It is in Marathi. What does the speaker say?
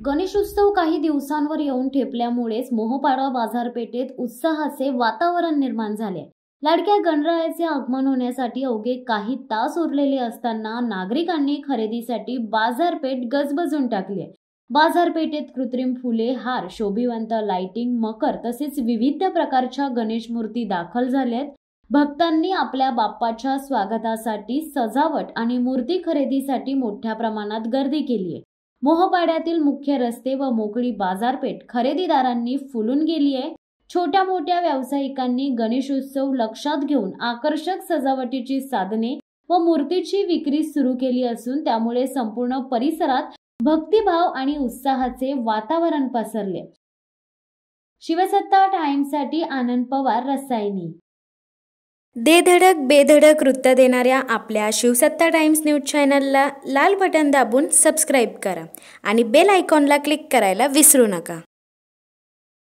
गणेशोत्सव काही दिवसांवर येऊन ठेपल्यामुळेच मोहोपाडा बाजारपेठेत उत्साहाचे वातावरण निर्माण झाले। लाडक्या गणरायाचे आगमन होण्यासाठी अवघे काही तास उरलेले असताना नागरिकांनी खरेदीसाठी बाजारपेठ गजबजून टाकली। बाजारपेठेत कृत्रिम फुले, हार, शोभिवंत लाइटिंग, मकर तसेच विविध प्रकारच्या गणेश मूर्ती दाखल झाल्यात। भक्तांनी आपल्या बाप्पाच्या स्वागतासाठी सजावट आणि मूर्ती खरेदीसाठी मोठ्या प्रमाणात गर्दी केली आहे। मोहोपाड्यातील मुख्य रस्ते व मोकळी बाजारपेठ खरेदीदारांनी फुलून गेली आहे। छोट्या मोठ्या व्यावसायिकांनी गणेशोत्सव लक्षात घेऊन आकर्षक सजावटीची साधने व मूर्तीची विक्री सुरू केली असून त्यामुळे संपूर्ण परिसरात भक्तिभाव आणि उत्साहाचे वातावरण पसरले। शिवसत्ता टाइम्ससाठी आनंद पवार, रसायनी। दे धडक बेधडक वृत्त देणाऱ्या आपल्या शिवसत्ता टाइम्स न्यूज चॅनलला लाल बटन दाबून सबस्क्राईब करा आणि बेल आयकॉनला क्लिक करायला विसरू नका।